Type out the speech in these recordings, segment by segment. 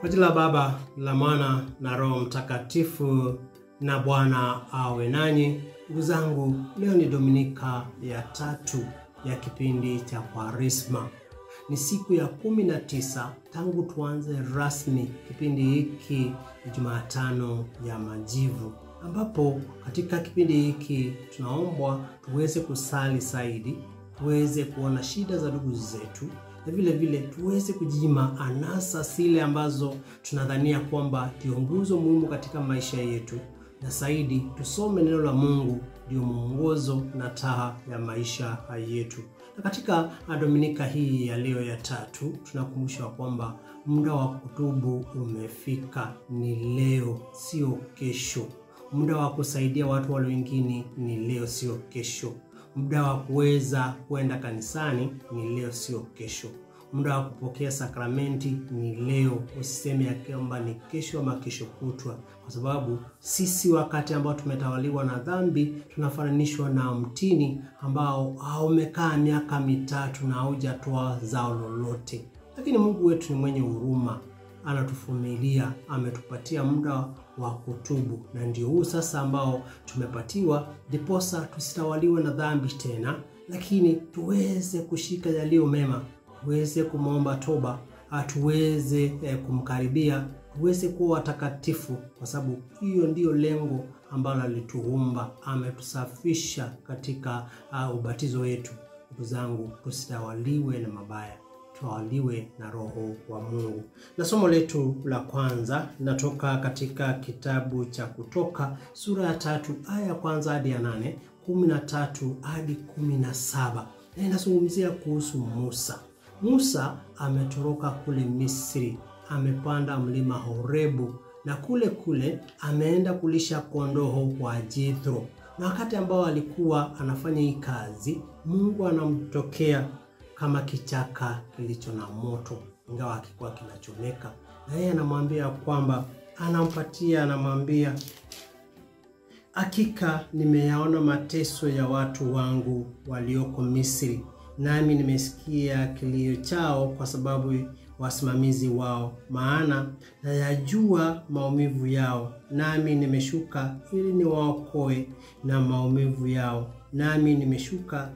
Kwa jina la Baba, la Mwana na Roho Mtakatifu, na Bwana awe nanyi. Ndugu zangu, leo ni Dominika ya 3 ya kipindi cha Kwaresma. Ni siku ya 19 tangu tuanze rasmi kipindi hiki Jumatano ya Majivu, ambapo katika kipindi hiki tunaombwa tuweze kusali zaidi, tuweze kuona shida za ndugu zetu, na vile vile tuweze kujima anasa zile ambazo tunadhania kwamba ndio nguzo muhimu katika maisha yetu, na zaidi tusome neno la Mungu, ndio mwongozo na taa ya maisha yetu. Na katika Dominika hii ya leo ya 3 tunakumbusha kwamba muda wa kutubu umefika. Ni leo, sio kesho. Muda wa kusaidia watu wale wengine ni leo, sio kesho. Muda wa kuweza kwenda kanisani ni leo, sio kesho. Muda wa kupokea sakramenti ni leo, usiseme ya kwamba ni kesho ama kesho kutwa, kwa sababu sisi wakati ambao tumetawaliwa na dhambi tunafananishwa na mtini ambao umekaa miaka 3 na haujatoa zao lolote. Lakini Mungu wetu ni mwenye huruma, anatuvumilia, ametupatia muda wa kutubu, na ndio huu sasa ambao tumepatiwa, ndiposa tusitawaliwe na dhambi tena, lakini tuweze kushika yaliyo mema, tuweze kumwomba toba, tuweze kumkaribia, tuweze kuwa watakatifu, kwa sababu hiyo ndio lengo ambalo alituumba. Ametusafisha katika ubatizo wetu. Ndugu zangu, tusitawaliwe na mabaya, tuwaliwe na Roho wa Mungu. Na somo letu la kwanza linatoka katika kitabu cha Kutoka sura ya 3 aya ya kwanza hadi ya 8, 13 hadi 17. Na inazungumzia kuhusu Musa. Musa ametoroka kule Misri, amepanda mlima Horebu, na kule ameenda kulisha kondoo wa Jethro. Na wakati ambao alikuwa anafanya hii kazi, Mungu anamtokea kama kichaka kilicho na moto, ingawa hakikuwa kinachomeka. Na yeye anamwambia kwamba anamwambia, hakika nimeyaona mateso ya watu wangu walioko Misri, nami nimesikia kilio chao kwa sababu wasimamizi wao, maana nayajua maumivu yao, nami nimeshuka ili niwaokoe na maumivu yao, nami nimeshuka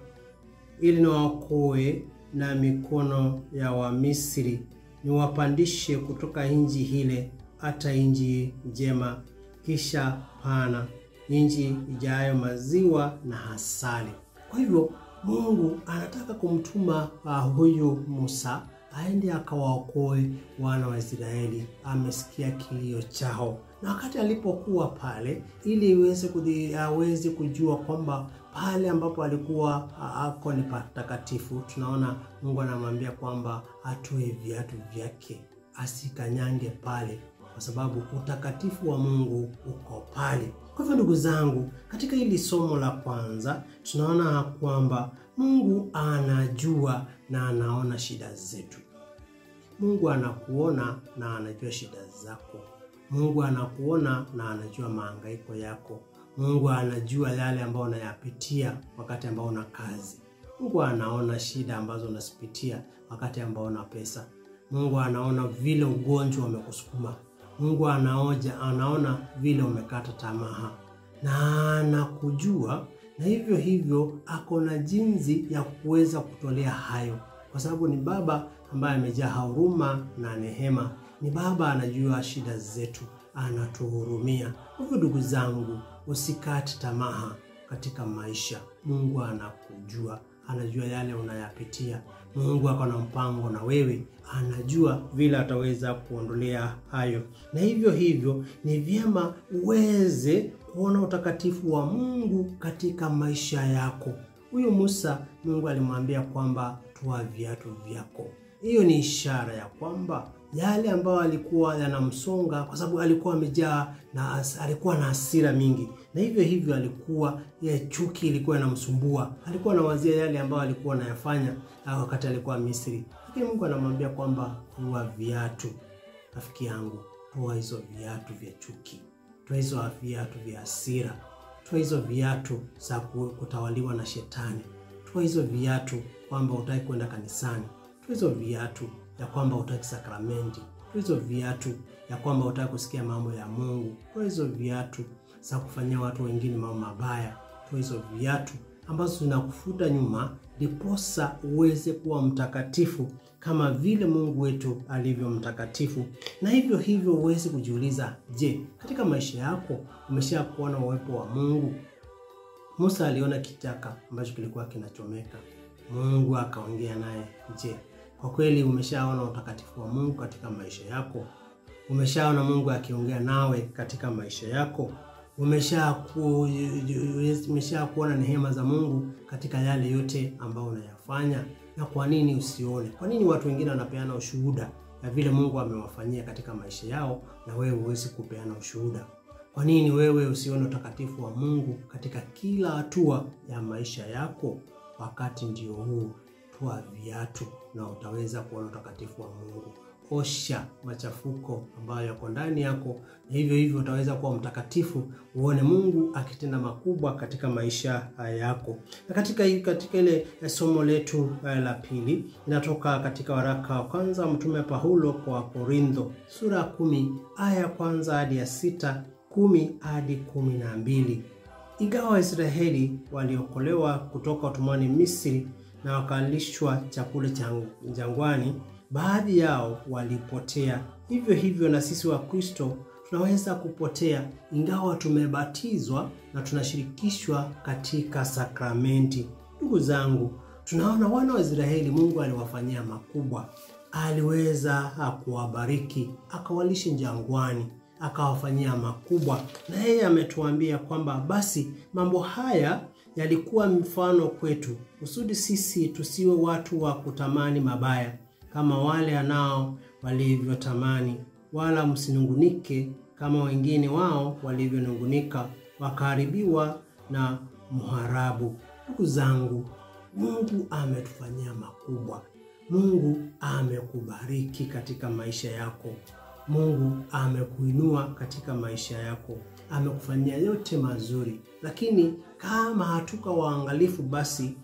ili niwaokoe na mikono ya Wamisri, niwapandishe kutoka nchi ile hata nchi njema, kisha pana, nchi ijayo maziwa na asali. Kwa hivyo Mungu anataka kumtuma huyu Musa aende akawaokoe wana wa Israeli. Amesikia kilio chao, na wakati alipokuwa pale, ili aweze kujua kwamba pale ambapo alikuwa ako ni patakatifu, tunaona Mungu anamwambia kwamba atoe viatu vyake, asikanyange pale, kwa sababu utakatifu wa Mungu uko pale. Kwa hivyo ndugu zangu, katika hili somo la kwanza tunaona kwamba Mungu anajua na anaona shida zetu. Mungu anakuona na anajua shida zako. Mungu anakuona na anajua mahangaiko yako. Mungu anajua yale ambayo unayapitia wakati ambao una kazi. Mungu anaona shida ambazo unazipitia wakati ambao una pesa. Mungu anaona vile ugonjwa umekusukuma. Mungu anaona vile umekata tamaa, na anakujua, na hivyo ako na jinsi ya kuweza kutolea hayo, kwa sababu ni Baba ambaye amejaa huruma na neema. Ni Baba anajua shida zetu, anatuhurumia. Hivyo ndugu zangu, usikate tamaa katika maisha. Mungu anakujua, anajua yale unayapitia. Mungu ako na mpango na wewe, anajua vile ataweza kuondolea hayo. Na hivyo ni vyema uweze kuona utakatifu wa Mungu katika maisha yako. Huyo Musa, Mungu alimwambia kwamba toa viatu vyako. Hiyo ni ishara ya kwamba yale ambayo alikuwa yanamsonga, kwa sababu alikuwa amejaa na alikuwa na hasira mingi, na hivyo alikuwa chuki ilikuwa inamsumbua. Alikuwa anawazia yale ambayo alikuwa anayafanya wakati alikuwa Misri. Lakini Mungu anamwambia kwamba toa viatu, rafiki yangu, toa hizo viatu vya chuki, toa hizo viatu vya hasira, toa hizo viatu za kutawaliwa na shetani, toa hizo viatu kwamba hutaki kwenda kanisani, toa hizo viatu ya kwamba hutaki sakramenti, hizo viatu ya kwamba utaka kusikia mambo ya Mungu, hizo viatu za kufanyia watu wengine mambo mabaya, hizo viatu ambazo zinakufuta nyuma ndiposa uweze kuwa mtakatifu kama vile Mungu wetu alivyo mtakatifu. Na hivyo hivyo uweze kujiuliza, je, katika maisha yako umeshakuona uwepo wa Mungu? Musa aliona kichaka ambacho kilikuwa kinachomeka. Mungu akaongea naye. Je, kwa kweli umeshaona utakatifu wa Mungu katika maisha yako? Umeshaona Mungu akiongea nawe katika maisha yako? Umeshakuona neema za Mungu katika yale yote ambayo unayafanya? Na kwa nini usione? Kwa nini watu wengine wanapeana ushuhuda ya vile Mungu amewafanyia katika maisha yao na wewe huwezi kupeana ushuhuda? Kwa nini wewe usione utakatifu wa Mungu katika kila hatua ya maisha yako? Wakati ndio huu, toa viatu na utaweza kuona utakatifu wa Mungu. Osha machafuko ambayo yako ndani yako, na hivyo hivyo utaweza kuwa mtakatifu, uone Mungu akitenda makubwa katika maisha yako. Na katika ile somo letu la pili, inatoka katika waraka wa kwanza mtume Paulo kwa Korintho sura 10 aya ya kwanza hadi ya 6, 10 hadi 12. Ingawa Israeli waliokolewa kutoka utumwani Misri na wakalishwa chakula jangwani, baadhi yao walipotea. Hivyo hivyo na sisi wa Kristo tunaweza kupotea ingawa tumebatizwa na tunashirikishwa katika sakramenti. Ndugu zangu, tunaona wana wa Israeli Mungu aliwafanyia makubwa. Aliweza kuwabariki, akawalisha jangwani, akawafanyia makubwa. Na yeye ametuambia kwamba basi mambo haya yalikuwa mfano kwetu, kusudi sisi tusiwe watu wa kutamani mabaya kama wale anao walivyotamani, wala msinungunike kama wengine wao walivyonungunika wakaharibiwa na muharabu. Ndugu zangu, Mungu ametufanyia makubwa. Mungu amekubariki katika maisha yako. Mungu amekuinua katika maisha yako. Amekufanyia yote mazuri. Lakini kama hatuka waangalifu, basi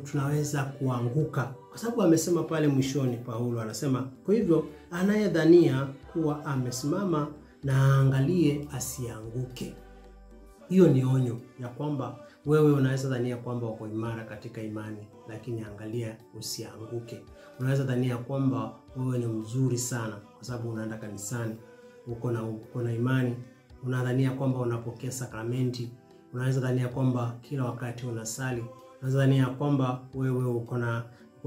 tunaweza kuanguka. Kwa sababu amesema pale mwishoni, Paulo anasema, kwa hivyo anayedhania kuwa amesimama na aangalie asianguke. Hiyo ni onyo ya kwamba wewe unaweza dhania kwamba uko imara katika imani, lakini angalia usianguke. Unaweza dhania kwamba wewe ni mzuri sana kwa sababu unaenda kanisani, uko na imani, unadhania kwamba unapokea sakramenti, unaweza dhania kwamba kila wakati unasali, unaweza dhania kwamba wewe uko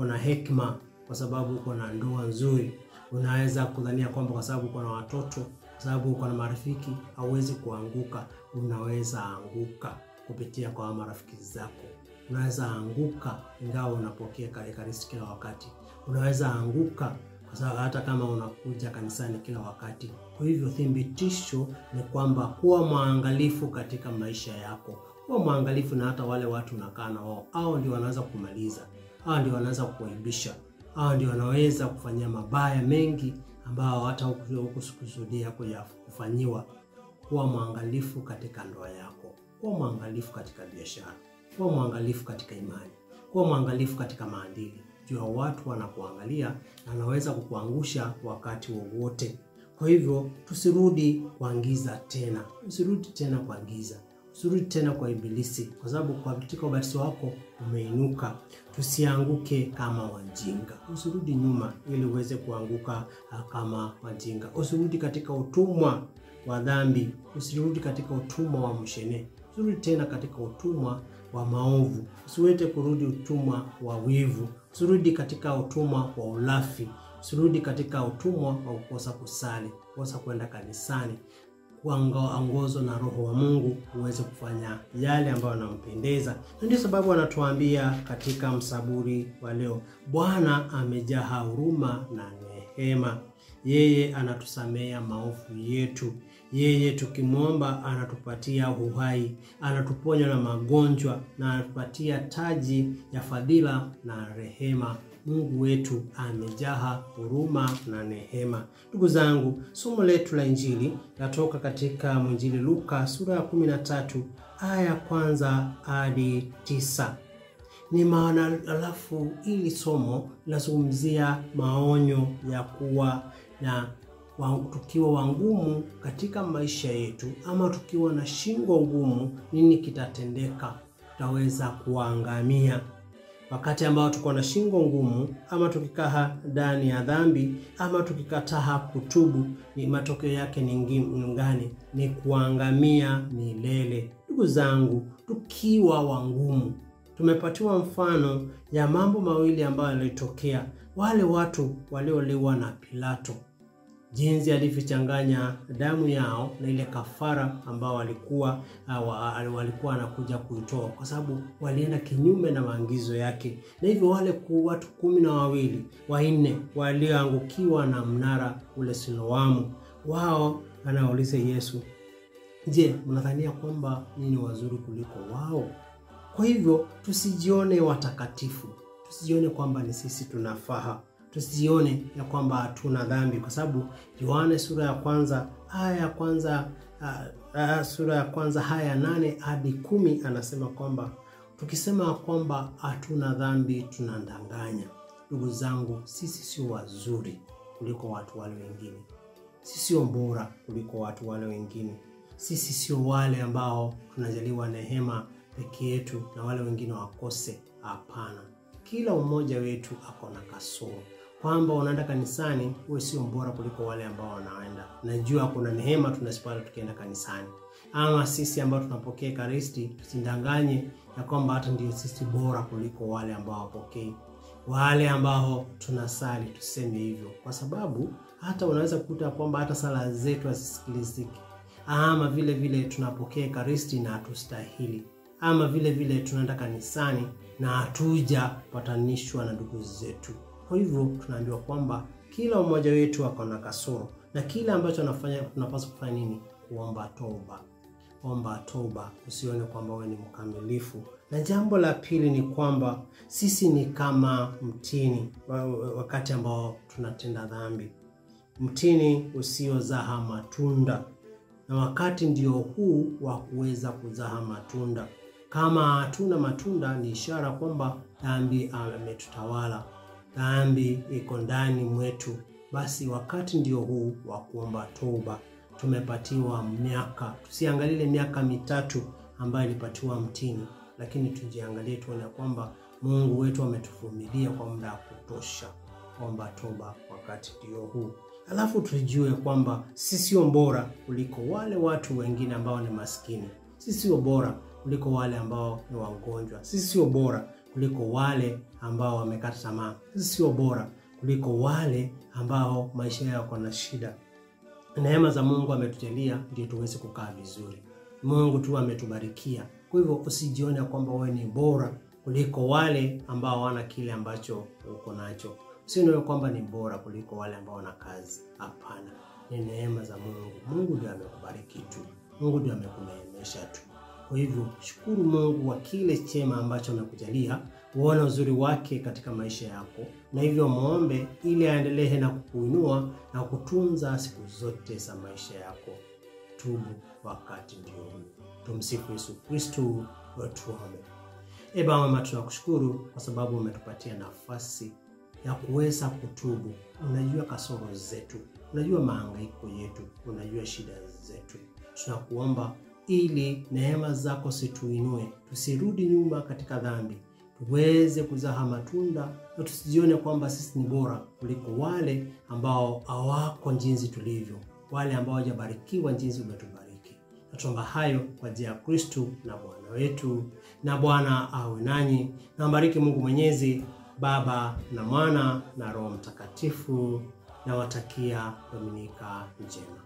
na hekima kwa sababu uko na ndoa nzuri, unaweza kudhania kwamba kwa sababu uko na watoto, kwa sababu uko na marafiki hauwezi kuanguka. Unaweza anguka kupitia kwa marafiki zako. Unaweza anguka ingawa unapokea Ekaristi kila wakati. Unaweza anguka kwa sababu hata kama unakuja kanisani kila wakati. Kwa hivyo thibitisho ni kwamba kuwa mwangalifu katika maisha yako. Kuwa mwangalifu na hata wale watu unakaa na wao. Hao ndio wanaweza kumaliza. Hao ndio wanaweza kuaibisha. Hao ndio wanaweza kufanyia mabaya mengi ambao hata hukusudia kufanyiwa. Kuwa mwangalifu katika ndoa yako. Kuwa mwangalifu katika biashara. Kuwa mwangalifu katika imani. Kuwa mwangalifu katika maadili. Jua watu wanakuangalia na wanaweza kukuangusha wakati wowote. Kwa hivyo tusirudi kwa giza tena. Usirudi tena kwa giza. Usirudi tena kwa ibilisi, kwa sababu katika ubatizo wako umeinuka. Tusianguke kama wajinga. Usirudi nyuma ili uweze kuanguka kama wajinga. Usirudi katika utumwa wa dhambi. Usirudi katika utumwa wa mshene. Usirudi tena katika utumwa wa maovu. Usiwete kurudi utumwa wa wivu. Usirudi katika utumwa wa ulafi. Usirudi katika utumwa wa kukosa kusali, kukosa kwenda kanisani. Kuongozwa na Roho wa Mungu uweze kufanya yale ambayo yanampendeza. Ndio sababu anatuambia katika msaburi wa leo, Bwana amejaa huruma na rehema. Yeye anatusamea maovu yetu. Yeye tukimwomba anatupatia uhai, anatuponya na magonjwa, na anatupatia taji ya fadhila na rehema. Mungu wetu amejaa huruma na rehema. Ndugu zangu, somo letu la Injili latoka katika Mwinjili Luka sura ya 13 aya ya kwanza hadi 9. ni maana. Alafu ili somo linazungumzia maonyo ya kuwa na tukiwa wangumu katika maisha yetu, ama tukiwa na shingo ngumu, nini kitatendeka? Tutaweza kuangamia. Wakati ambao tuko na shingo ngumu, ama tukikaa ndani ya dhambi, ama tukikataa kutubu, ni matokeo yake ni ngani? Ni kuangamia milele. Ndugu zangu, tukiwa wangumu, tumepatiwa mfano ya mambo mawili ambayo yalitokea. Wale watu walioliwa na Pilato, jinsi alivyochanganya damu yao na ile kafara ambao walikuwa wanakuja kuitoa, kwa sababu walienda kinyume na maagizo yake. Na hivyo wale watu 12 wanne walioangukiwa na mnara ule Siloamu, wao anauliza Yesu, je, mnadhania kwamba nini wazuri kuliko wao? Kwa hivyo tusijione watakatifu, tusijione kwamba ni sisi tunafaa, tusijione ya kwamba hatuna dhambi, kwa sababu Yohana sura ya kwanza aya ya 8 hadi 10 anasema kwamba tukisema kwamba hatuna dhambi tunadanganya. Ndugu zangu, sisi sio wazuri kuliko watu wale wengine. Sisi sio bora kuliko watu wale wengine. Sisi sio wale ambao tunajaliwa neema peke yetu na wale wengine wakose. Hapana. Kila mmoja wetu ako na kasoro. Kwamba unaenda kanisani, wewe sio bora kuliko wale ambao wanaenda. Najua kuna neema tunasipata tukienda kanisani. Ama sisi ambao tunapokea Ekaristi, tusidanganye ya kwamba hata ndio sisi bora kuliko wale ambao wapokei. Wale ambao tunasali, tuseme hivyo, kwa sababu hata unaweza kukuta kwamba hata sala zetu hazisikiliziki. Ama vile vile tunapokea Ekaristi na hatustahili. Ama vile vile tunaenda kanisani na hatujapatanishwa na ndugu zetu. Kwa hivyo tunaambiwa kwamba kila mmoja wetu ako na kasoro, na kila ambacho anafanya tunapaswa kufanya nini? Kuomba toba. Omba toba, usione kwamba wewe ni mkamilifu. Na jambo la pili ni kwamba sisi ni kama mtini wakati ambao tunatenda dhambi. Mtini usiozaa matunda, na wakati ndio huu wa kuweza kuzaa matunda. Kama hatuna matunda, ni ishara kwamba dhambi ametutawala, dhambi iko ndani mwetu. Basi wakati ndio huu wa kuomba toba. Tumepatiwa miaka, tusiangalie miaka 3 ambayo ilipatiwa mtini, lakini tujiangalie tuone kwamba Mungu wetu ametuvumilia kwa muda wa kutosha. Omba toba wakati ndio huu. Alafu tujue kwamba sisi sio bora kuliko wale watu wengine ambao ni maskini. Sisi sio bora kuliko wale ambao ni wagonjwa. Sisi sio bora kuliko wale ambao wamekata tamaa. Sisi sio bora kuliko wale ambao maisha yao yako na shida. Neema za Mungu ametujalia ndio tuweze kukaa vizuri. Mungu tu ametubarikia. Kwa hivyo usijione kwamba wewe ni bora kuliko wale ambao wana kile ambacho uko nacho. Usione kwamba ni bora kuliko wale ambao wana kazi. Hapana. Ni neema za Mungu. Mungu ndiye amekubariki tu. Mungu ndiye amekuneemesha tu. Kwa hivyo shukuru Mungu kwa kile chema ambacho amekujalia, uone uzuri wake katika maisha yako, na hivyo muombe ili aendelee na kukuinua na kutunza siku zote za maisha yako. Tubu wakati ndio huu. Tumsifu Yesu Kristo. Tuombe. Baba, tunakushukuru kwa sababu umetupatia nafasi ya kuweza kutubu. Unajua kasoro zetu, unajua mahangaiko yetu, unajua shida zetu. Tunakuomba ili neema zako situinue, tusirudi nyuma katika dhambi, tuweze kuzaa matunda, na tusijione kwamba sisi ni bora kuliko wale ambao hawako jinsi tulivyo, wale ambao hawajabarikiwa jinsi umetubariki. Natuomba hayo kwa jina la Kristo na Bwana wetu, na Bwana awe nanyi. Na mbariki Mungu Mwenyezi, Baba na Mwana na Roho Mtakatifu. Na watakia Dominika njema.